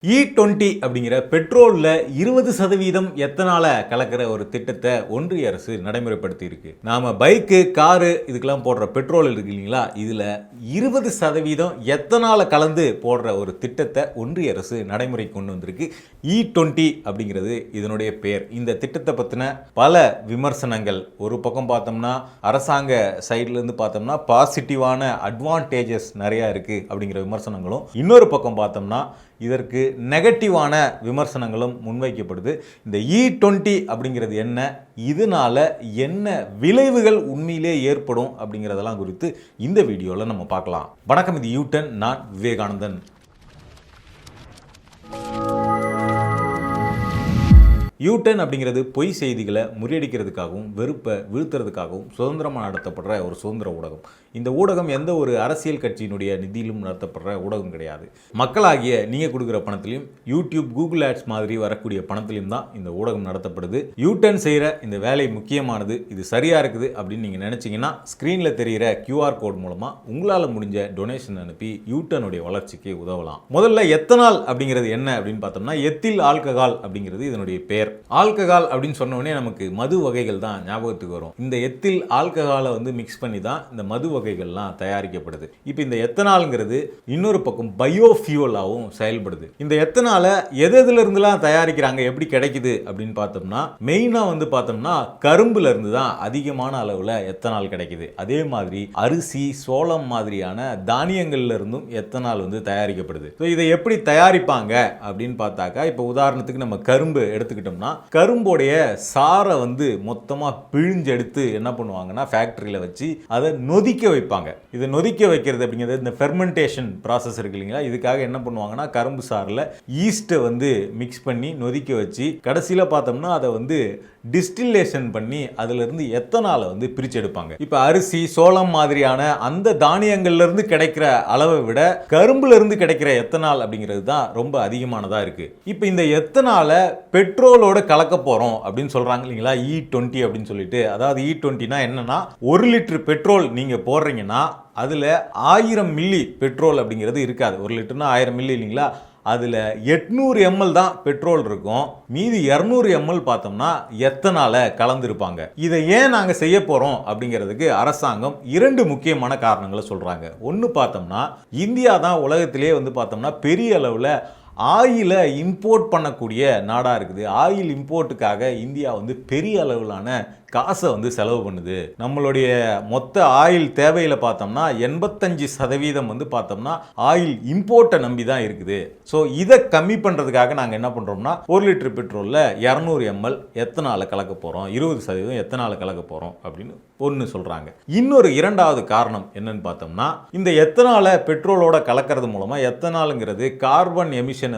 E20 அப்படிங்கிற பெட்ரோல்ல 20% எத்தனால கலக்கிற ஒரு திட்டத்தை ஒன்றிய அரசு நடைமுறைப்படுத்தி இருக்கு. நாம பைக்கு, காரு இதுக்கெல்லாம் போடுற பெட்ரோல் இருக்கு இல்லைங்களா, இதுல 20% எத்தனால கலந்து போடுற ஒரு திட்டத்தை ஒன்றிய அரசு நடைமுறை கொண்டு வந்திருக்கு. E20 அப்படிங்கிறது இதனுடைய பெயர். இந்த திட்டத்தை பத்தின பல விமர்சனங்கள் ஒரு பக்கம் பார்த்தோம்னா அரசாங்க சைட்ல இருந்து பார்த்தோம்னா பாசிட்டிவான அட்வான்டேஜஸ் நிறைய இருக்கு அப்படிங்கிற விமர்சனங்களும், இன்னொரு பக்கம் பார்த்தோம்னா இதற்கு நெகட்டிவான விமர்சனங்களும் முன்வைக்கப்படுது. இந்த E20 அப்படிங்கிறது என்ன, இதனால என்ன விளைவுகள் உண்மையிலே ஏற்படும் அப்படிங்கிறதெல்லாம் குறித்து இந்த வீடியோவில் நம்ம பார்க்கலாம். வணக்கம், இது யூ10, நான் விவேகானந்தன். U10 அப்படிங்கிறது பொய் செய்திகளை முறியடிக்கிறதுக்காகவும் வெறுப்பை வீழ்த்துறதுக்காகவும் சுதந்திரமாக நடத்தப்படுற ஒரு சுதந்திர ஊடகம். இந்த ஊடகம் எந்த ஒரு அரசியல் கட்சியினுடைய நிதியிலும் நடத்தப்படுற ஊடகம் கிடையாது. மக்களாகிய நீங்கள் கொடுக்குற பணத்திலையும் யூடியூப், கூகுள் ஆட்ஸ் மாதிரி வரக்கூடிய பணத்திலையும் தான் இந்த ஊடகம் நடத்தப்படுது. U10 செய்கிற இந்த வேலை முக்கியமானது, இது சரியாக இருக்குது அப்படின்னு நீங்கள் நினச்சிங்கன்னா ஸ்க்ரீனில் தெரிகிற QR கோட் மூலமாக உங்களால் முடிஞ்ச டொனேஷன் அனுப்பி U10 உடைய வளர்ச்சிக்கு உதவலாம். முதல்ல எத்தனால் அப்படிங்கிறது என்ன அப்படின்னு பார்த்தோம்னா, எத்தில் ஆல்கஹால் அப்படிங்கிறது இதனுடைய பெயர். ஆல்கஹால் அப்படின்னு சொன்ன உடனே நமக்கு மது வகைகள் தான் ஞாபகத்துக்கு வரும். இந்த எத்தில் ஆல்கஹாலை மிக்ஸ் பண்ணி தான் இந்த மது வகைகள்லாம் தயாரிக்கப்படுது. இப்போ இந்த எத்தனால்ங்கிறது இன்னொரு பக்கம் பயோஃபியூலாகவும் செயல்படுது. இந்த எத்தனாலை எதுல இருந்துலாம் தயாரிக்கிறாங்க, எப்படி கிடைக்குது அப்படின்னு பார்த்தோம்னா, மெயினாக பார்த்தோம்னா கரும்புல இருந்து தான் அதிகமான அளவில் எத்தனால் கிடைக்குது. அதே மாதிரி அரிசி, சோளம் மாதிரியான தானியங்கள்ல இருந்தும் எத்தனால் தயாரிக்கப்படுது. ஸோ இதை எப்படி தயாரிப்பாங்க அப்படின்னு பார்த்தாக்கா, இப்போ உதாரணத்துக்கு நம்ம கரும்பு எடுத்துக்கிட்டோம். கரும்போடைய சாரை மொத்தமாக பிழிஞ்செடுத்து என்ன பண்ணுவாங்கன்னா ஃபேக்டரியில் வச்சு அதை நொதிக்க வைப்பாங்க. இதை நொதிக்க வைக்கிறது அப்படிங்கிறது இந்த ஃபெர்மெண்டேஷன் ப்ராசஸ் இருக்கு இல்லைங்களா, இதுக்காக என்ன பண்ணுவாங்கன்னா கரும்பு சாரில் ஈஸ்ட்டை மிக்ஸ் பண்ணி நொதிக்க வச்சு கடைசியில் பார்த்தோம்னா அதை டிஸ்டில்லேஷன் பண்ணி அதிலிருந்து எத்தனாலை பிரிச்செடுப்பாங்க. இப்போ அரிசி, சோளம் மாதிரியான அந்த தானியங்கள்லேருந்து கிடைக்கிற அளவை விட கரும்புல இருந்து கிடைக்கிற எத்தனால் அப்படிங்கிறது தான் ரொம்ப அதிகமானதாக இருக்கு. இப்போ இந்த எத்தனாலை பெட்ரோலோட கலக்க போறோம் அப்படின்னு சொல்றாங்க இல்லைங்களா, E20 அப்படின்னு சொல்லிட்டு. அதாவது E20னா என்னன்னா, 1 லிட்டர் பெட்ரோல் நீங்க போடுறீங்கன்னா அதுல 1000 மில்லி பெட்ரோல் அப்படிங்கிறது இருக்காது. 1 லிட்டர்னா 1000 மில்லி இல்லைங்களா, அதில் 800 ml தான் பெட்ரோல் இருக்கும். மீதி 200 ml பார்த்தோம்னா எத்தனால கலந்துருப்பாங்க. இதை ஏன் நாங்கள் செய்ய போகிறோம் அப்படிங்கிறதுக்கு அரசாங்கம் 2 முக்கியமான காரணங்களை சொல்கிறாங்க. ஒன்று பார்த்தோம்னா, இந்தியா தான் உலகத்திலே பார்த்தோம்னா பெரிய அளவில் ஆயிலை இம்போர்ட் பண்ணக்கூடிய நாடாக இருக்குது. ஆயில் இம்போர்ட்டுக்காக இந்தியா பெரிய அளவிலான காசை செலவு பண்ணுது. நம்மளுடைய மொத்த ஆயில் தேவையில் பார்த்தோம்னா 85% பார்த்தோம்னா ஆயில் இம்போர்ட்டை நம்பி தான் இருக்குது. ஸோ இதை கம்மி பண்ணுறதுக்காக நாங்கள் என்ன பண்ணுறோம்னா, 1 லிட்டர் பெட்ரோலில் 200 ml எத்தனால கலக்க போகிறோம், 20% எத்தனால கலக்க போகிறோம் அப்படின்னு ஒன்று சொல்கிறாங்க. இன்னொரு 2வது காரணம் என்னன்னு பார்த்தோம்னா, இந்த எத்தனால பெட்ரோலோட கலக்கிறது மூலமாக எத்தனாலுங்கிறது கார்பன் எமிஷனை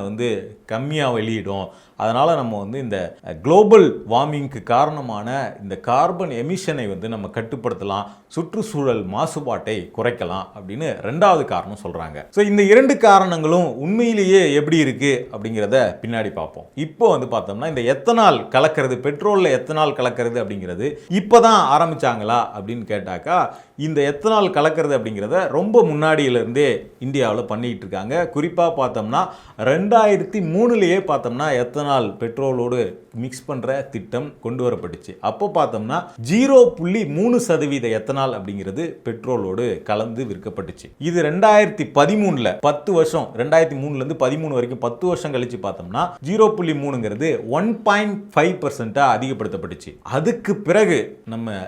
கம்மியாக வெளியிடும். அதனால் நம்ம இந்த குளோபல் வார்மிங்க்கு காரணமான இந்த கார்பன் எமிஷனை நம்ம கட்டுப்படுத்தலாம், சுற்றுச்சூழல் மாசுபாட்டை குறைக்கலாம் அப்படின்னு 2வது காரணம் சொல்கிறாங்க. ஸோ இந்த 2 காரணங்களும் உண்மையிலேயே எப்படி இருக்குது அப்படிங்கிறத பின்னாடி பார்ப்போம். இப்போ பார்த்தோம்னா, இந்த எத்தனால் கலக்கிறது, பெட்ரோலில் எத்தனால் கலக்கிறது அப்படிங்கிறது இப்போ தான் ஆரம்பித்தாங்களா அப்படின்னு கேட்டாக்கா, இந்த எத்தனால் கலக்கிறது அப்படிங்கிறத ரொம்ப முன்னாடியிலேருந்தே இந்தியாவில் பண்ணிக்கிட்டு இருக்காங்க. குறிப்பாக பார்த்தோம்னா 2003லேயே பார்த்தோம்னா எத்தனால் பெட்ரோலோடு மிக்ஸ் பண்ணுற திட்டம் கொண்டு வரப்பட்டுச்சு. அப்போ பார்த்தோம்னா 0.3% எத்தனால் அப்படிங்கிறது பெட்ரோலோடு கலந்து விற்கப்பட்டுச்சு. இது 2013ல் 10 வருஷம், 2003லேருந்து 13 வரைக்கும் 10 வருஷம் கழிச்சு பார்த்தோம்னா 0.3ங்கிறது 1.5% அதிகப்படுத்தப்பட்டுச்சு. அதுக்கு பிறகு நம்ம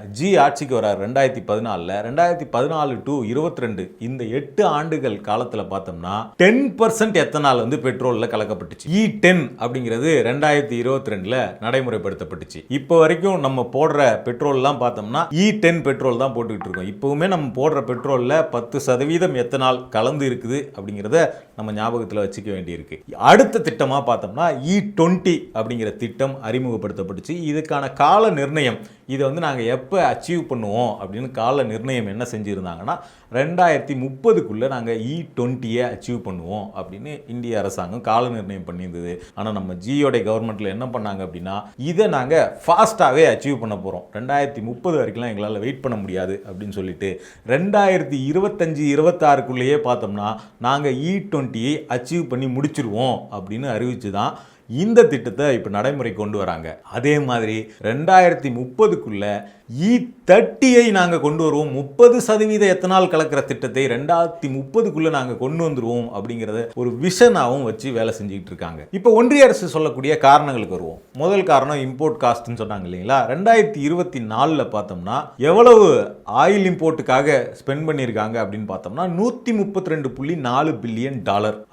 ஆட்சிக்கு வரார் 2014ல். 2014 to 22 இந்த 8 ஆண்டுகள் காலத்தில் பார்த்தோம்னா 10% எத்தனால் பெட்ரோலில் கலக்கப்பட்டுச்சு. E10 அப்படிங்கிறது 2022ல் நடைமுறைப்படுத்தப்பட்டுச்சு. இப்போ வரைக்கும் நம்ம போடுற பெட்ரோல்லாம் பார்த்தோம்னா E10 பெட்ரோல் தான் போட்டுக்கிட்டு இருக்கோம். இப்போவுமே நம்ம போடுற பெட்ரோலில் 10% எத்தனால் கலந்து இருக்குது அப்படிங்கிறத நம்ம ஞாபகத்தில் வச்சுக்க வேண்டியிருக்கு. அடுத்த திட்டமாக பார்த்தோம்னா E20 அப்படிங்கிற திட்டம் அறிமுகப்படுத்தப்பட்டுச்சு. இதுக்கான கால நிர்ணயம் இதை வந்து நாங்கள் எப்போ அச்சீவ் பண்ணுவோம் அப்படின்னு கால நிர்ணயம் என்ன செஞ்சுருந்தாங்கன்னா 2030க்குள்ளே நாங்கள் E20 அச்சீவ் பண்ணுவோம் அப்படின்னு இந்திய அரசாங்கம் கால நிர்ணயம் பண்ணியிருந்தது. ஆனால் நம்ம ஜியோட கவர்மெண்ட்டில் என்ன பண்ணாங்க அப்படின்னா, இதை நாங்கள் ஃபாஸ்ட்டாகவே அச்சீவ் பண்ண போகிறோம், 2030 வரைக்கும்லாம் எங்களால் வெயிட் பண்ண முடியாது அப்படின்னு சொல்லிட்டு 2025-26க்குள்ளேயே பார்த்தோம்னா நாங்கள் E20 அச்சீவ் பண்ணி முடிச்சிருவோம் அப்படின்னு அறிவிச்சு தான் இந்த திட்டத்தை இப்போ நடைமுறை கொண்டு வராங்க. அதே மாதிரி 2030க்குள்ள E30 நாங்கள் கொண்டு வருவோம், 30% எத்தனால் கலக்கிற திட்டத்தை 2030க்குள்ள நாங்கள் கொண்டு வந்துருவோம் அப்படிங்கிறத ஒரு விஷனாகவும் வச்சு வேலை செஞ்சுக்கிட்டு இருக்காங்க. இப்போ ஒன்றிய அரசு சொல்லக்கூடிய காரணங்களுக்கு வருவோம். முதல் காரணம் இம்போர்ட் காஸ்ட்னு சொன்னாங்க இல்லைங்களா. 2024 பார்த்தோம்னா எவ்வளவு ஆயில் இம்போர்ட்டுக்காக ஸ்பெண்ட் பண்ணியிருக்காங்க அப்படின்னு பார்த்தோம்னா $132.4 பில்லியன்,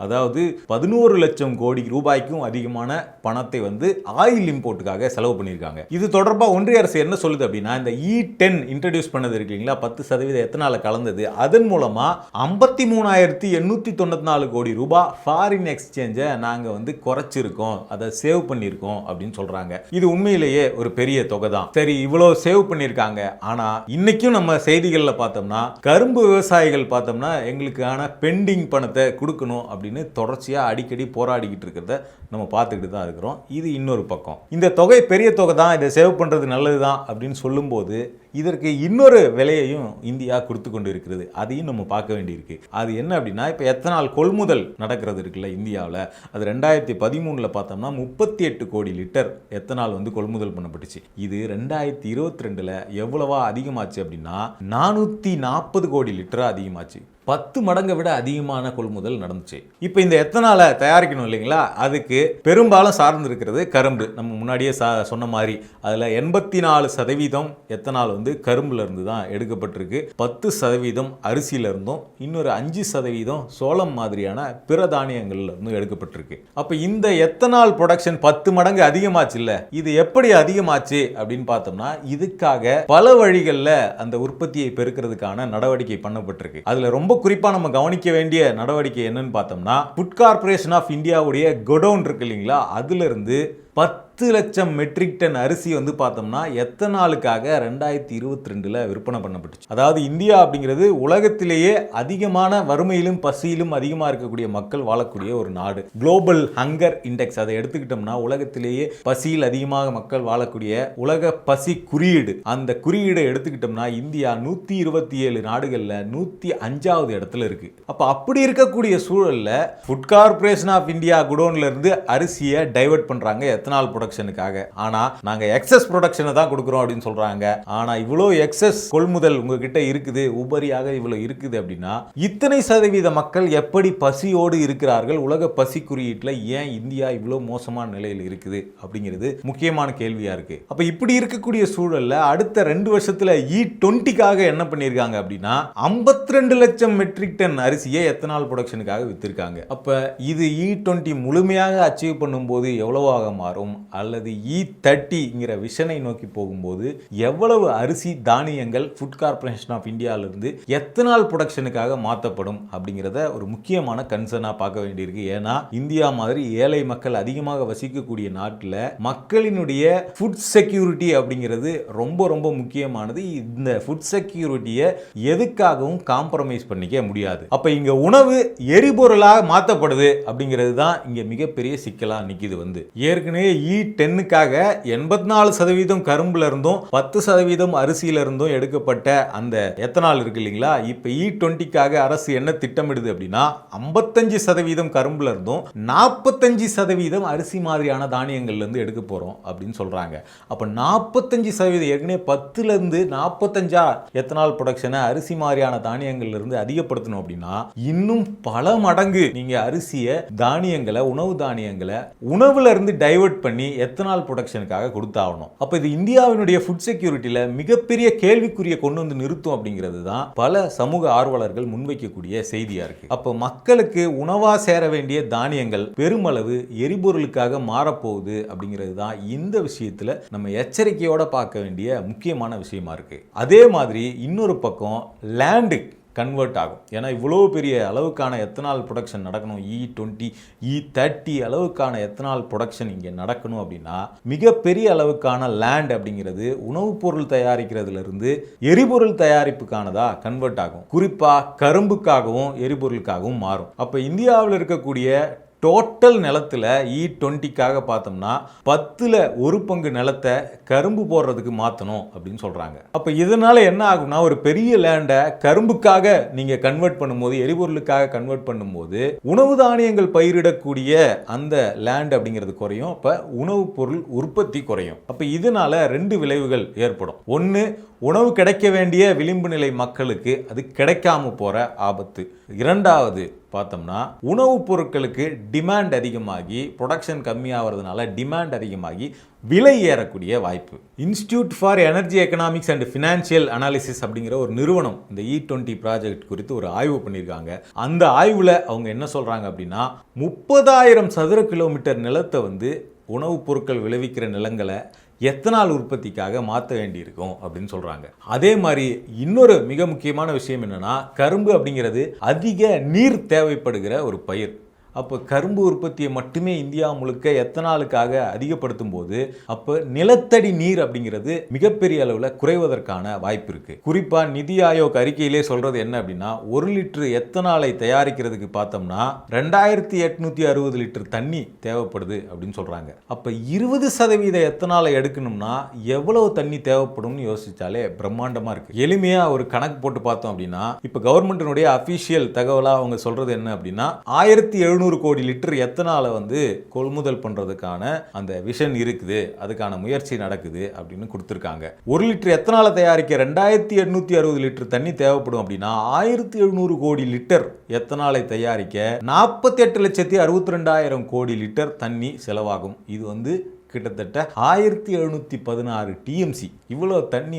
அதாவது 11 லட்சம் கோடி ரூபாய்க்கும் அதிகமான பணத்தை வந்து ஆயில் இம்போர்ட்டுக்காக செலவு பண்ணியிருக்காங்க. இது தொடர்பாக ஒன்றிய அரசு என்ன சொல்லுது அப்படின்னா, இந்த E10 இன்ட்ரடியூஸ் பண்ணது இருக்கீங்களா, 10% எத்தனால கலந்தது, அதன் மூலமா 53,894 கோடி ரூபாய் ஃபாரின் எக்ஸ்சேஞ்சை நாங்கள் வந்து குறைச்சிருக்கோம், அதை சேவ் பண்ணியிருக்கோம் அப்படின்னு சொல்றாங்க. இது உண்மையிலேயே ஒரு பெரிய தொகை தான். சரி, இவ்வளோ சேவ் பண்ணியிருக்காங்க. ஆனால் இன்னைக்கும் நம்ம செய்திகளில் பார்த்தோம்னா கரும்பு விவசாயிகள் பார்த்தோம்னா எங்களுக்கான பெண்டிங் பணத்தை கொடுக்கணும் அப்படின்னு தொடர்ச்சியாக அடிக்கடி போராடிக்கிட்டு இருக்கிறத நம்ம பார்த்துக்கிட்டு தான் இருக்கிறோம். இது இன்னொரு பக்கம். இந்த தொகை பெரிய தொகை தான், இதை சேவ் பண்ணுறது நல்லது தான் அப்படின்னு சொல்லும்போது இதற்கு இன்னொரு விலையையும் இந்தியா கொடுத்து கொண்டு இருக்கிறது. அதையும் நம்ம பார்க்க வேண்டியிருக்கு. அது என்ன அப்படின்னா, இப்போ எத்தனால் கொள்முதல் நடக்கிறது இருக்குல்ல இந்தியாவில், அது 2013 பார்த்தோம்னா 38 கோடி லிட்டர் எத்தனால் வந்து கொள்முதல் பண்ணப்பட்டுச்சு. இது 2022 எவ்வளவா அதிகமாச்சு அப்படின்னா 440 கோடி லிட்டரா அதிகமாச்சு. 10 மடங்கை விட அதிகமான கொள்முதல் நடந்துச்சு. இப்போ இந்த எத்தனாலை தயாரிக்கணும் இல்லைங்களா, அதுக்கு பெரும்பாலும் சார்ந்து இருக்கிறது கரும்பு. நம்ம முன்னாடியே சொன்ன மாதிரி அதில் 84% எத்தனால் வந்து கரும்புல இருந்து தான் எடுக்கப்பட்டிருக்கு, 10% அரிசியில இருந்தும், இன்னொரு 5% சோளம் மாதிரியான பிற தானியங்கள்ல இருந்தும் எடுக்கப்பட்டிருக்கு. அப்போ இந்த எத்தனால் ப்ரொடக்ஷன் 10 மடங்கு அதிகமாச்சு இல்லை, இது எப்படி அதிகமாச்சு அப்படின்னு பார்த்தோம்னா இதுக்காக பல வழிகளில் அந்த உற்பத்தியை பெருக்கிறதுக்கான நடவடிக்கை பண்ணப்பட்டிருக்கு. அதில் ரொம்ப குறிப்பா நம்ம கவனிக்க வேண்டிய நடவடிக்கை என்னன்னு பார்த்தோம்னா, ஃபுட் கார்ப்பரேஷன் ஆஃப் இந்தியாவுடைய கோடவுன் இருக்கு இல்லைங்களா, அதுல இருந்து 10 லட்சம் மெட்ரிக் டன் அரிசி வந்து பார்த்தோம்னா எத்தனாலுக்காக 2022 விற்பனை பண்ணப்பட்டுச்சு. அதாவது இந்தியா அப்படிங்கிறது உலகத்திலேயே அதிகமான வறுமையிலும் பசியிலும் அதிகமாக இருக்கக்கூடிய மக்கள் வாழக்கூடிய ஒரு நாடு. குளோபல் ஹங்கர் இண்டெக்ஸ் அதை எடுத்துக்கிட்டோம்னா உலகத்திலேயே பசியில் அதிகமாக மக்கள் வாழக்கூடிய உலக பசி குறியீடு, அந்த குறியீடை எடுத்துக்கிட்டோம்னா இந்தியா 127 நாடுகளில் 105வது இடத்துல இருக்கு. அப்போ அப்படி இருக்கக்கூடிய சூழல்ல ஃபுட் கார்ப்பரேஷன் ஆஃப் இந்தியா குடோன்ல இருந்து அரிசியை டைவர்ட் பண்றாங்க எத்தனால் ப்ரொடக்ஷனுக்காக. ஆனா நாங்க எக்ஸஸ் ப்ரொடக்ஷனை தான் கொடுக்குறோம் அப்படின்னு சொல்றாங்க. ஆனா இவ்வளோ எக்ஸஸ் கொள்முதல் உங்ககிட்ட இருக்குது, உபரியாக இவ்வளோ இருக்குது அப்படின்னா இத்தனை சதவீத மக்கள் எப்படி பசியோடு இருக்கிறார்கள், உலக பசி குறியீட்டில் ஏன் இந்தியா இவ்வளோ மோசமான நிலையில் இருக்குது அப்படிங்கிறது முக்கியமான கேள்வியா இருக்கு. அப்ப இப்படி இருக்கக்கூடிய சூழல்ல அடுத்த 2 வருஷத்துல E20க்காக என்ன பண்ணியிருக்காங்க அப்படின்னா 52 லட்சம் மெட்ரிக் டன் அரிசியை எத்தனால் ப்ரொடக்ஷனுக்காக வித்திருக்காங்க. அப்ப இது E20 முழுமையாக அச்சீவ் பண்ணும்போது எவ்வளவாக மாறும், அல்லது E30ங்கிற விஷனை நோக்கி போகும்போது எவ்வளவு அரிசி தானியங்கள் ஃபுட் கார்ப்பரேஷன் ஆஃப் இந்தியாவிலிருந்து எத்தனால் ப்ரொடக்ஷனுக்காக மாற்றப்படும் அப்படிங்கிறத ஒரு முக்கியமான கன்சர்னாக பார்க்க வேண்டியிருக்கு. ஏன்னா இந்தியா மாதிரி ஏழை மக்கள் அதிகமாக வசிக்கக்கூடிய நாட்டில் மக்களினுடைய ஃபுட் செக்யூரிட்டி அப்படிங்கிறது ரொம்ப ரொம்ப முக்கியமானது. இந்த ஃபுட் செக்யூரிட்டியை எதுக்காகவும் காம்ப்ரமைஸ் பண்ணிக்க முடியாது. அப்போ இங்கே உணவு எரிபொருளாக மாற்றப்படுது அப்படிங்கிறது தான் இங்கே மிகப்பெரிய சிக்கலாக நிற்கிது. ஏற்கனவே E10க்காக 84% கரும்புல இருந்தும் 10% அரிசியில இருந்தும் எடுக்கப்பட்ட அந்த எத்தனால் இருக்கு இல்லைங்களா, இப்ப E20க்காக அரசு என்ன திட்டமிடுது அப்படின்னா 55% கரும்புல இருந்தும் 45% அரிசி மாதிரியான தானியங்கள்ல இருந்து எடுக்க போறோம் அப்படின்னு சொல்றாங்க. அப்ப 45% ஏற்கனவே 10ல இருந்து 45 எத்தனால் ப்ரொடக்ஷனை அரிசி மாதிரியான தானியங்கள்ல இருந்து அதிகப்படுத்தணும் அப்படின்னா இன்னும் பல மடங்கு நீங்க அரிசியை தானியங்களை உணவு தானியங்களை உணவுல இருந்து டைவர்ட் பண்ணி எத்தனால் ப்ரொடக்ஷனுக்காக கொடுத்தாகணும். அப்ப இது இந்தியாவினுடைய ஃபுட் செக்யூரிட்டியில மிகப்பெரிய கேள்விக்குரிய கொண்டு வந்து நிறுத்தும் அப்படிங்கிறது தான் பல சமூக ஆர்வலர்கள் முன்வைக்கக்கூடிய செய்தியா இருக்கு. அப்ப மக்களுக்கு உணவா சேர வேண்டிய தானியங்கள் பெருமளவு எரிபொருளுக்காக மாறப்போகுது அப்படிங்கிறது தான் இந்த விஷயத்துல நம்ம எச்சரிக்கையோட பார்க்க வேண்டிய முக்கியமான விஷயமா இருக்கு. அதே மாதிரி இன்னொரு பக்கம் லேண்டு கன்வெர்ட் ஆகும். ஏன்னா இவ்வளோ பெரிய அளவுக்கான எத்தனால் ப்ரொடக்ஷன் நடக்கணும், E20 E30 அளவுக்கான எத்தனால் ப்ரொடக்ஷன் இங்கே நடக்கணும் அப்படின்னா மிகப்பெரிய அளவுக்கான லேண்ட் அப்படிங்கிறது உணவுப் பொருள் தயாரிக்கிறதுலேருந்து எரிபொருள் தயாரிப்புக்கானதா கன்வெர்ட் ஆகும். குறிப்பாக கரும்புக்காகவும் எரிபொருளுக்காகவும் மாறும். அப்போ இந்தியாவில் இருக்கக்கூடிய டோட்டல் நிலத்தில் E20க்காக பார்த்தோம்னா 10ல் 1 பங்கு நிலத்தை கரும்பு போடுறதுக்கு மாற்றணும் அப்படின்னு சொல்கிறாங்க. அப்போ இதனால் என்ன ஆகும்னா ஒரு பெரிய லேண்டை கரும்புக்காக நீங்கள் கன்வெர்ட் பண்ணும்போது, எரிபொருளுக்காக கன்வெர்ட் பண்ணும்போது உணவு தானியங்கள் பயிரிடக்கூடிய அந்த லேண்ட் அப்படிங்கிறது குறையும். அப்போ உணவுப் பொருள் உற்பத்தி குறையும். அப்போ இதனால் 2 விளைவுகள் ஏற்படும். ஒன்று, உணவு கிடைக்க வேண்டிய விளிம்பு நிலை மக்களுக்கு அது கிடைக்காம போகிற ஆபத்து. இரண்டாவது பார்த்தோம்னா உணவுப் பொருட்களுக்கு டிமாண்ட் அதிகமாகி ப்ரொடக்ஷன் கம்மியாகிறதுனால டிமாண்ட் அதிகமாகி விலை ஏறக்கூடிய வாய்ப்பு. Institute for energy economics and financial analysis அப்படிங்கிற ஒரு நிறுவனம் இந்த E20 ப்ராஜெக்ட் குறித்து ஒரு ஆய்வு பண்ணியிருக்காங்க. அந்த ஆய்வில் அவங்க என்ன சொல்கிறாங்க அப்படின்னா 30,000 சதுர கிலோமீட்டர் நிலத்தை உணவுப் பொருட்கள் விளைவிக்கிற நிலங்களை எத்தனால் உற்பத்திக்காக மாற்ற வேண்டியிருக்கும் அப்படின்னு சொல்கிறாங்க. அதே மாதிரி இன்னொரு மிக முக்கியமான விஷயம் என்னென்னா, கரும்பு அப்படிங்கிறது அதிக நீர் தேவைப்படுகிற ஒரு பயிர். அப்போ கரும்பு உற்பத்தியை மட்டுமே இந்தியா முழுக்க எத்தனாலுக்காக அதிகப்படுத்தும் போது அப்போ நிலத்தடி நீர் அப்படிங்கிறது மிகப்பெரிய அளவில் குறைவதற்கான வாய்ப்பு இருக்குது. குறிப்பாக நிதி ஆயோக் அறிக்கையிலே சொல்கிறது என்ன அப்படின்னா 1 லிட்டர் எத்தனாலை தயாரிக்கிறதுக்கு பார்த்தோம்னா 2860 லிட்டர் தண்ணி தேவைப்படுது அப்படின்னு சொல்கிறாங்க. அப்போ 20% எத்தனாலை எடுக்கணும்னா எவ்வளவு தண்ணி தேவைப்படும்னு யோசிச்சாலே பிரம்மாண்டமாக இருக்குது. எளிமையாக ஒரு கணக்கு போட்டு பார்த்தோம் அப்படின்னா இப்போ கவர்மெண்ட்டினுடைய அஃபிஷியல் தகவலாக அவங்க சொல்கிறது என்ன அப்படின்னா 1700 கோடி லிட்டர் எத்தனால கொள்முதல் பண்றதுக்கான அந்த விஷன் இருக்குது, அதுக்கான முயற்சி நடக்குது அப்படின்னு கொடுத்திருக்காங்க. 1 லிட்டர் எத்தனால தயாரிக்க 2860 லிட்டர் தண்ணி தேவைப்படும் அப்படின்னா 1700 கோடி லிட்டர் எத்தனாலை தயாரிக்க 48,62,200 கோடி லிட்டர் தண்ணி செலவாகும். இது கிட்டத்தட்ட 1716 டிஎம்சி. இவ்வளோ தண்ணி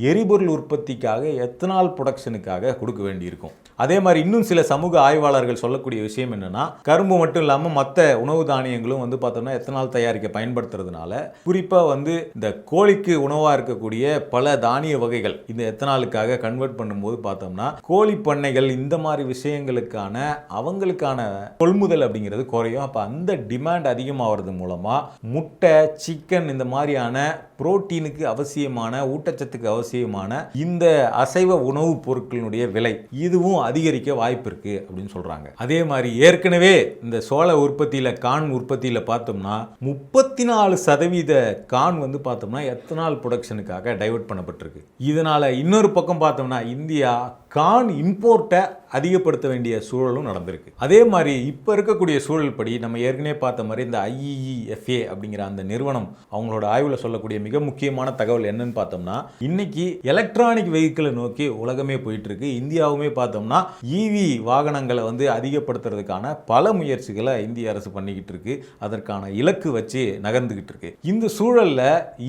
எரிபொருள் உற்பத்திக்காக எத்தனால் ப்ரொடக்ஷனுக்காக கொடுக்க வேண்டியிருக்கும். அதே மாதிரி இன்னும் சில சமூக ஆய்வாளர்கள் சொல்லக்கூடிய விஷயம் என்னன்னா, கரும்பு மட்டும் இல்லாமல் மற்ற உணவு தானியங்களும் பார்த்தோம்னா எத்தனால் தயாரிக்க பயன்படுத்துறதுனால குறிப்பாக இந்த கோழிக்கு உணவாக இருக்கக்கூடிய பல தானிய வகைகள் இந்த எத்தனாலுக்காக கன்வெர்ட் பண்ணும்போது பார்த்தோம்னா கோழி பண்ணைகள் இந்த மாதிரி விஷயங்களுக்கான அவங்களுக்கான கொள்முதல் அப்படிங்கிறது குறையும். அப்போ அந்த டிமாண்ட் அதிகமாகிறது மூலமாக முட்டை, சிக்கன் இந்த மாதிரியான புரோட்டீனுக்கு அவசியமான, ஊட்டச்சத்துக்கு அவசியமான இந்த அசைவ உணவுப் பொருட்களினுடைய விலை இதுவும் அதிகரிக்க வாய்ப்பு இருக்கு அப்படின்னு சொல்றாங்க. அதே மாதிரி ஏற்கனவே இந்த சோள உற்பத்தியில, கான் உற்பத்தியில பார்த்தோம்னா 34% கான் பார்த்தோம்னா எத்தனால் ப்ரொடக்ஷனுக்காக டைவர்ட் பண்ணப்பட்டிருக்கு. இதனால இன்னொரு பக்கம் பார்த்தோம்னா இந்தியா கான் இம்போர்ட்டை அதிகப்படுத்த வேண்டிய சூழலும் நடந்திருக்கு. அதே மாதிரி இப்போ இருக்கக்கூடிய சூழல் படி நம்ம ஏற்கனவே பார்த்த மாதிரி இந்த IEEFA அப்படிங்கிற அந்த நிறுவனம் அவங்களோட ஆய்வில் சொல்லக்கூடிய மிக முக்கியமான தகவல் என்னன்னு பார்த்தோம்னா இன்னைக்கு எலக்ட்ரானிக் வெஹிக்கிளை நோக்கி உலகமே போயிட்டு இருக்கு. இந்தியாவுமே பார்த்தோம்னா EV வாகனங்களை அதிகப்படுத்துறதுக்கான பல முயற்சிகளை இந்திய அரசு பண்ணிக்கிட்டு இருக்கு. அதற்கான இலக்கு வச்சு நகர்ந்துகிட்டு இருக்கு. இந்த சூழல்ல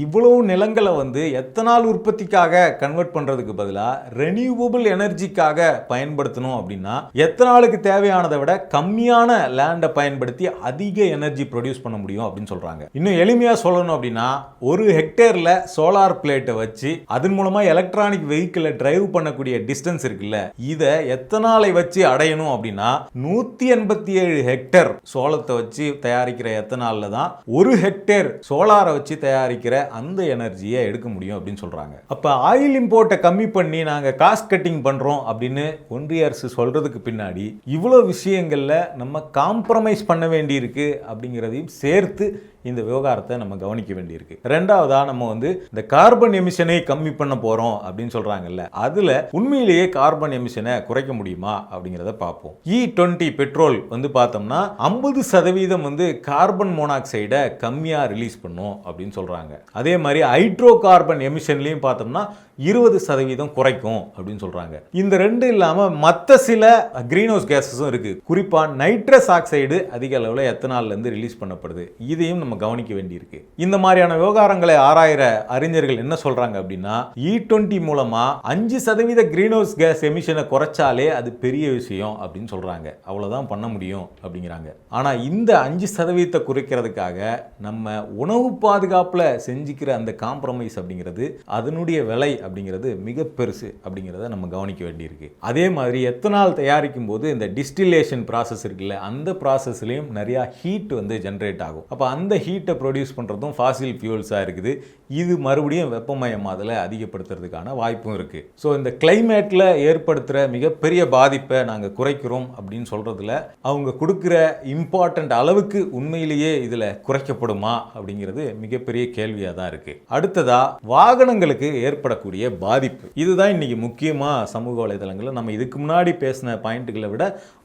இவ்வளவு நிலங்களை எத்தனால் உற்பத்திக்காக கன்வெர்ட் பண்றதுக்கு பதிலாக ரெனியூவபிள் எனர்ஜிக்காக பயன்படுத்தணும் அப்படின்னா எத்தனாலுக்கு தேவையானதை விட கம்மியான லேண்டை பயன்படுத்தி அதிக எனர்ஜி ப்ரொடியூஸ் பண்ண முடியும் அப்படின்னு சொல்றாங்க. இன்னும் எளிமையா சொல்லணும் அப்படின்னா 1 ஹெக்டேர்ல சோலார் பிளேட்டை வச்சு அதன் மூலமா எலக்ட்ரானிக் வெஹிக்கிளை டிரைவ் பண்ணக்கூடிய டிஸ்டன்ஸ் இருக்குல்ல, இதை எத்தனாலை வச்சு அடையணும் அப்படின்னா 187 ஹெக்டேர் சோளத்தை வச்சு தயாரிக்கிற எத்தனால்ல தான் 1 ஹெக்டேர் சோலாரை வச்சு தயாரிக்கிற அந்த எனர்ஜியை எடுக்க முடியும் அப்படின்னு சொல்றாங்க. அப்ப ஆயில் இம்போர்ட்டை கம்மி பண்ணி நாங்க காஸ்ட் கட்டிங் பண்றோம் அப்படின்னு ஒன்றிய அரசு சொல்றதுக்கு பின்னாடி இவ்வளவு விஷயங்கள்ல நம்ம காம்ப்ரமைஸ் பண்ண வேண்டி இருக்கு அப்படிங்கிறதையும் சேர்த்து இந்த விவகாரத்தை நம்ம கவனிக்க வேண்டியிருக்கு. ரெண்டாவதா நம்ம இந்த கார்பன் எமிஷனை கம்மி பண்ண போறோம் அப்படின்னு சொல்றாங்கல்ல, அதுல உண்மையிலேயே கார்பன் எமிஷனை குறைக்க முடியுமா அப்படிங்கிறத பார்ப்போம். E20 பெட்ரோல் பார்த்தோம்னா 50% கார்பன் மோனாக்சைடை கம்மியா ரிலீஸ் பண்ணும் அப்படின்னு சொல்றாங்க. அதே மாதிரி ஹைட்ரோ கார்பன் எமிஷன்லையும் பார்த்தோம்னா 20% குறைக்கும் அப்படின்னு சொல்றாங்க. இந்த ரெண்டு இல்லாம மற்ற சில கிரீன் ஹவுஸ் கேஸஸும் இருக்கு. குறிப்பா நைட்ரஸ் ஆக்சைடு அதிக அளவில் எத்தனால்ல இருந்து ரிலீஸ் பண்ணப்படுது. இதையும் நம்ம நம்ம கவனிக்க வேண்டியிருக்கு. இந்த மாதிரியான விவகாரங்களை ஆராயிற அறிஞர்கள் என்ன சொல்றாங்க அப்படின்னா, E20 மூலமா 5% கிரீன் ஹவுஸ் கேஸ் எமிஷனை குறைச்சாலே அது பெரிய விஷயம் அப்படின்னு சொல்றாங்க. அவ்வளவுதான் பண்ண முடியும் அப்படிங்கிறாங்க. ஆனா இந்த 5% குறைக்கிறதுக்காக நம்ம உணவு பாதுகாப்புல செஞ்சுக்கிற அந்த காம்ப்ரமைஸ் அப்படிங்கிறது அதனுடைய விலை அப்படிங்கிறது மிக பெருசு அப்படிங்கிறத நம்ம கவனிக்க வேண்டியிருக்கு. அதே மாதிரி எத்தனால் தயாரிக்கும் போது இந்த டிஸ்டிலேஷன் ப்ராசஸ் இருக்குல்ல, அந்த ப்ராசஸ்லையும் நிறைய ஹீட் வந்து ஜென்ரேட் ஆகும். அப்போ அந்த ஹீட்டை ப்ரொடியூஸ் பண்ணுறதும் ஃபாசில் ஃபியூல்ஸாக இருக்குது. இது மறுபடியும் வெப்பமயமாதலை அதிகப்படுத்துறதுக்கான வாய்ப்பும் இருக்குது. ஸோ இந்த கிளைமேட்டில் ஏற்படுத்துகிற மிகப்பெரிய பாதிப்பை நாங்கள் குறைக்கிறோம் அப்படின்னு சொல்கிறதுல அவங்க கொடுக்குற இம்பார்ட்டண்ட் அளவுக்கு உண்மையிலேயே இதில் குறைக்கப்படுமா அப்படிங்கிறது மிகப்பெரிய கேள்வியாக தான் இருக்குது. அடுத்ததாக வாகனங்களுக்கு ஏற்படக்கூடிய பாதிப்பு, இதுதான் இன்னைக்கு முக்கியமாக சமூக வலைதளங்களில் நம்ம இதுக்கு முன்னாடி பேசின பாயிண்ட்டுகளை விட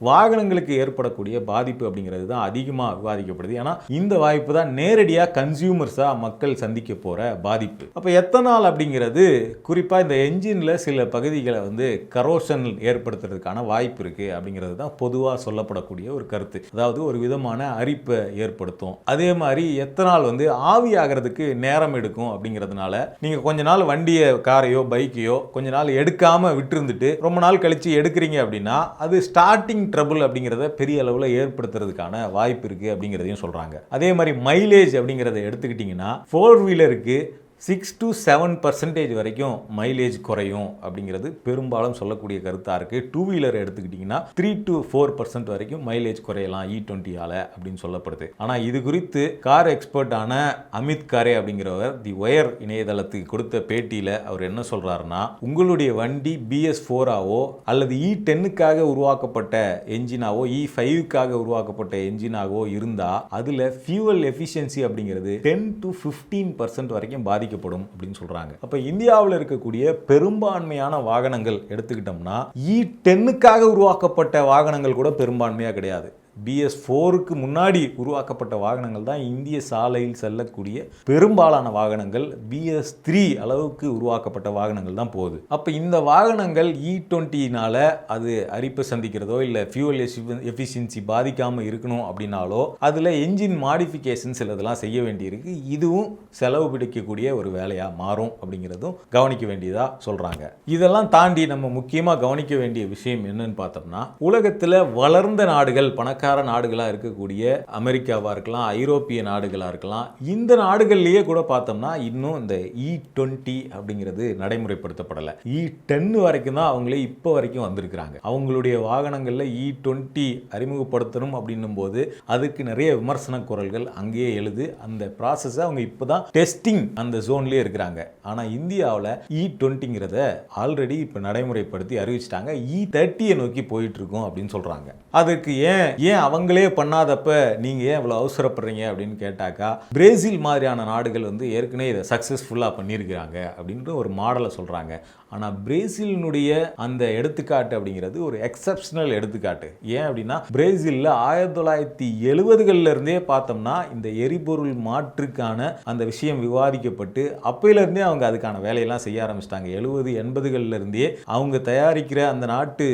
வாகனங்களுக்கு ஏற்படக்கூடிய பாதிப்பு அப்படிங்கிறது தான் அதிகமாக விவாதிக்கப்படுது. ஏன்னா இந்த வாய்ப்பு தான் நேரடியாக கன்சியூமர்ஸாக மக்கள் சந்திக்க போகிற பாதிப்பு. அப்போ எத்தனால் அப்படிங்கிறது குறிப்பாக இந்த என்ஜினில் சில பகுதிகளை வந்து கரோஷன் ஏற்படுத்துறதுக்கான வாய்ப்பு இருக்குது அப்படிங்கிறது தான் பொதுவாக சொல்லப்படக்கூடிய ஒரு கருத்து. அதாவது ஒரு விதமான அரிப்பை ஏற்படுத்தும். அதே மாதிரி எத்தனால் வந்து ஆவி ஆகிறதுக்கு நேரம் எடுக்கும் அப்படிங்கிறதுனால நீங்கள் கொஞ்ச நாள் வண்டியை, காரையோ பைக்கையோ கொஞ்ச நாள் எடுக்காமல் விட்டுருந்துட்டு ரொம்ப நாள் கழித்து எடுக்கிறீங்க அப்படின்னா அது ஸ்டார்டிங் ட்ரபிள் அப்படிங்கிறத பெரிய அளவில் ஏற்படுத்துறதுக்கான வாய்ப்பு இருக்குது அப்படிங்கிறதையும் சொல்கிறாங்க. அதே மாதிரி மைலேஜ் அப்படிங்கிறத எடுத்துக்கிட்டிங்கன்னா 4 வீலருக்கு 6 to 7% வரைக்கும் மைலேஜ் குறையும் அப்படிங்கிறது பெரும்பாலும் சொல்லக்கூடிய கருத்தாக இருக்குது. 2 வீலர் எடுத்துக்கிட்டிங்கன்னா 3 to 4% வரைக்கும் மைலேஜ் குறையலாம் E20ஆல் அப்படின்னு சொல்லப்படுது. ஆனால் இது குறித்து கார் எக்ஸ்பர்ட்டான அமித் காரே அப்படிங்கிறவர் தி ஒயர் இணையதளத்துக்கு கொடுத்த பேட்டியில் அவர் என்ன சொல்கிறாருன்னா, உங்களுடைய வண்டி BS4ஆவோ அல்லது E10க்காக உருவாக்கப்பட்ட என்ஜினாவோ E5க்காக உருவாக்கப்பட்ட என்ஜினாவோ இருந்தால் அதில் ஃபியூவல் எஃபிஷியன்சி அப்படிங்கிறது 10 to 15% வரைக்கும் பாதிக்கப்படும் அப்படின்னு சொல்றாங்க. அப்ப இந்தியாவில் இருக்கக்கூடிய பெரும்பான்மையான வாகனங்கள் எடுத்துக்கிட்டோம்னா E10க்காக உருவாக்கப்பட்ட வாகனங்கள் கூட பெரும்பான்மையா கிடையாது. BS4க்கு முன்னாடி உருவாக்கப்பட்ட வாகனங்கள் தான் இந்திய சாலையில் செல்லக்கூடிய பெரும்பாலான வாகனங்கள். BS3 அளவுக்கு உருவாக்கப்பட்ட வாகனங்கள் தான் போகுது. அப்போ இந்த வாகனங்கள் E20னால அது அரிப்பை சந்திக்கிறதோ இல்லை ஃபியூவல் எஃபிஷியன்சி பாதிக்காமல் இருக்கணும் அப்படின்னாலோ அதில் என்ஜின் மாடிஃபிகேஷன் சிலதெல்லாம் செய்ய வேண்டியிருக்கு. இதுவும் செலவு பிடிக்கக்கூடிய ஒரு வேலையாக மாறும் அப்படிங்கிறதும் கவனிக்க வேண்டியதாக சொல்கிறாங்க. இதெல்லாம் தாண்டி நம்ம முக்கியமாக கவனிக்க வேண்டிய விஷயம் என்னன்னு பார்த்தோம்னா, உலகத்தில் வளர்ந்த நாடுகள், பணக்கார நாடுகளாக இருக்கக்கூடிய அமெரிக்காவாக இருக்கலாம், ஐரோப்பிய நாடுகளாக இருக்கலாம், இந்த நாடுகள்லேயே கூட பார்த்தோம்னா இன்னும் இந்த E20 அப்படிங்கிறது நடைமுறைப்படுத்தப்படலை. E10 வரைக்கும் தான் அவங்களே இப்போ வரைக்கும் வந்திருக்கிறாங்க. அவங்களுடைய வாகனங்களில் E20 அறிமுகப்படுத்தணும் அப்படின்னும் போது அதுக்கு நிறைய விமர்சன குரல்கள் அங்கேயே எழுது. அந்த ப்ராசஸை அவங்க இப்போ தான் டெஸ்டிங் அந்த ஜோன்லேயே இருக்கிறாங்க. ஆனால் இந்தியாவில் E20ங்கிறத ஆல்ரெடி இப்போ நடைமுறைப்படுத்தி அறிவிச்சிட்டாங்க. E30 நோக்கி போயிட்டு இருக்கோம் அப்படின்னு சொல்கிறாங்க. அதுக்கு ஏன் அவங்களே பண்ணாதப்ப நீங்க ஏன் இவ்வளவு அவசரப்படுறீங்க அப்படின்னு கேட்டாக்கா, பிரேசில் மாதிரியான நாடுகள் வந்து ஏற்கனவே இதை சக்சஸ்ஃபுல்லாக பண்ணியிருக்கிறாங்க அப்படின்ற ஒரு மாடலை சொல்றாங்க. ஆனால் பிரேசிலினுடைய அந்த எடுத்துக்காட்டு அப்படிங்கிறது ஒரு எக்ஸப்ஷனல் எடுத்துக்காட்டு. ஏன் அப்படின்னா பிரேசிலில் 1970களில் இருந்தே பார்த்தோம்னா இந்த எரிபொருள் மாற்றுக்கான அந்த விஷயம் விவாதிக்கப்பட்டு அப்பையிலேருந்தே அவங்க அதுக்கான வேலையெல்லாம் செய்ய ஆரம்பிச்சிட்டாங்க. 70-80களில் இருந்தே அவங்க தயாரிக்கிற அந்த நாட்டு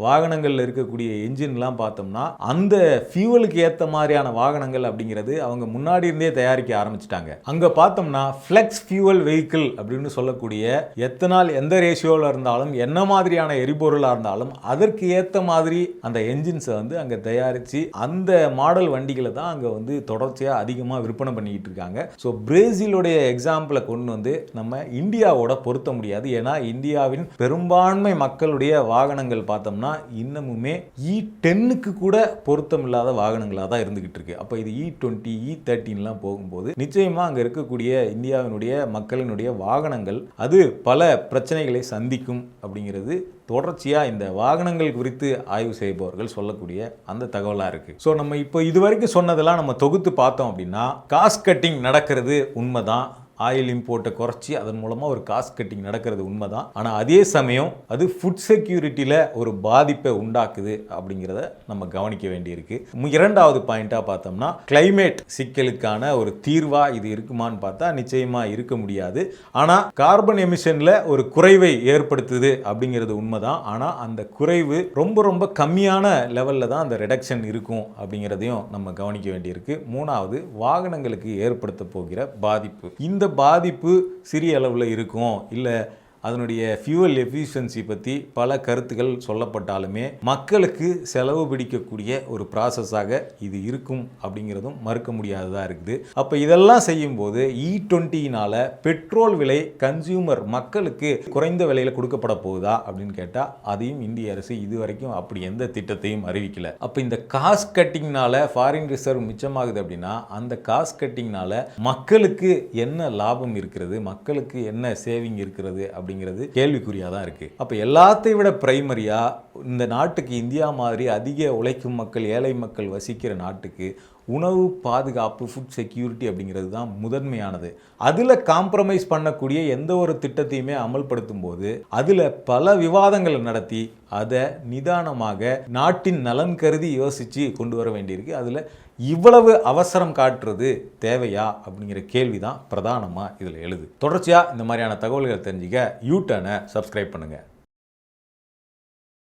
வாகனங்களில் இருக்கக்கூடிய என்ஜின்லாம் பார்த்தோம்னா அந்த ஃபியூவலுக்கு ஏற்ற மாதிரியான வாகனங்கள் அப்படிங்கிறது அவங்க முன்னாடி இருந்தே தயாரிக்க ஆரம்பிச்சிட்டாங்க. அங்கே பார்த்தோம்னா ஃப்ளெக்ஸ் ஃபியூவல் வெஹிக்கிள் அப்படின்னு சொல்லக்கூடிய எத்தனால் எந்த ரேஷியோவில் இருந்தாலும் என்ன மாதிரியான எரிபொருளாக இருந்தாலும் அதற்கு ஏற்ற மாதிரி அந்த என்ஜின்ஸை வந்து அங்கே தயாரித்து அந்த மாடல் வண்டிகளை தான் அங்கே வந்து தொடர்ச்சியாக அதிகமாக விற்பனை பண்ணிக்கிட்டு இருக்காங்க. ஸோ பிரேசிலுடைய எக்ஸாம்பிளை கொண்டு வந்து நம்ம இந்தியாவோட பொருத்த முடியாது. ஏன்னா இந்தியாவின் பெரும்பான்மை மக்களுடைய வாகனங்கள் பார்த்தோம்னா இன்னமுமே E10க்கு கூட பொருத்தம் இல்லாத வாகனங்களாக தான் இருந்துகிட்டு இருக்கு. அப்போ இது E20, E13லாம் போகும்போது நிச்சயமாக அங்கே இருக்கக்கூடிய இந்தியாவினுடைய மக்களினுடைய வாகனங்கள் அது பல பிரச்சனைகளை சந்திக்கும் அப்படிங்கிறது தொடர்ச்சியாக இந்த வாகனங்கள் குறித்து ஆய்வு செய்பவர்கள் சொல்லக்கூடிய அந்த தகவலாக இருக்குது. ஸோ நம்ம இப்போ இதுவரைக்கும் சொன்னதெல்லாம் நம்ம தொகுத்து பார்த்தோம் அப்படின்னா, காஸ்ட் கட்டிங் நடக்கிறது உண்மைதான். ஆயில் இம்போர்ட்டை குறைச்சி அதன் மூலமாக ஒரு காஸ்ட் கட்டிங் நடக்கிறது உண்மைதான். ஆனால் அதே சமயம் அது ஃபுட் செக்யூரிட்டியில் ஒரு பாதிப்பை உண்டாக்குது அப்படிங்கிறத நம்ம கவனிக்க வேண்டியிருக்கு. இரண்டாவது பாயிண்டாக பார்த்தோம்னா கிளைமேட் சிக்கலுக்கான ஒரு தீர்வாக இது இருக்குமான்னு பார்த்தா நிச்சயமாக இருக்க முடியாது. ஆனால் கார்பன் எமிஷனில் ஒரு குறைவை ஏற்படுத்துது அப்படிங்கிறது உண்மைதான். ஆனால் அந்த குறைவு ரொம்ப ரொம்ப கம்மியான லெவலில் தான் அந்த ரிடக்ஷன் இருக்கும் அப்படிங்கிறதையும் நம்ம கவனிக்க வேண்டியிருக்கு. மூணாவது, வாகனங்களுக்கு ஏற்படுத்த போகிற பாதிப்பு. இந்த பாதிப்பு சிறிய அளவில் இருக்கும், இல்லை அதனுடைய ஃபியூவல் எஃபிஷியன்சி பற்றி பல கருத்துக்கள் சொல்லப்பட்டாலுமே மக்களுக்கு செலவு பிடிக்கக்கூடிய ஒரு ப்ராசஸாக இது இருக்கும் அப்படிங்கிறதும் மறுக்க முடியாததாக இருக்குது. அப்போ இதெல்லாம் செய்யும்போது E20னால் பெட்ரோல் விலை கன்சியூமர் மக்களுக்கு குறைந்த விலையில் கொடுக்கப்பட போகுதா அப்படின்னு கேட்டால் அதையும் இந்திய அரசு இதுவரைக்கும் அப்படி எந்த திட்டத்தையும் அறிவிக்கல. அப்போ இந்த காஸ்ட் கட்டிங்னால ஃபாரின் ரிசர்வ் மிச்சமாகுது அப்படின்னா அந்த காஸ்ட் கட்டிங்னால மக்களுக்கு என்ன லாபம் இருக்கிறது, மக்களுக்கு என்ன சேவிங் இருக்கிறது அப்படிங்கிறது கேள்விக்குறியாக தான் இருக்கு. அப்போ எல்லாத்தையும் விட பிரைமரியா இந்த நாட்டுக்கு, இந்தியா மாதிரி அதிக உழைக்கும் மக்கள், ஏழை மக்கள் வசிக்கிற நாட்டுக்கு உணவு பாதுகாப்பு, ஃபுட் செக்யூரிட்டி அப்படிங்கிறது தான் முதன்மையானது. அதில் காம்ப்ரமைஸ் பண்ணக்கூடிய எந்த ஒரு திட்டத்தையுமே அமல்படுத்தும் போது அதில் பல விவாதங்களை நடத்தி அதை நிதானமாக நாட்டின் நலன் கருதி யோசித்து கொண்டு வர வேண்டியிருக்கு. அதில் இவ்வளவு அவசரம் காட்டுறது தேவையா அப்படிங்கிற கேள்வி தான் பிரதானமாக இதில் எழுது. தொடர்ச்சியாக இந்த மாதிரியான தகவல்களை தெரிஞ்சுக்க யூ டர்னை சப்ஸ்கிரைப் பண்ணுங்கள்.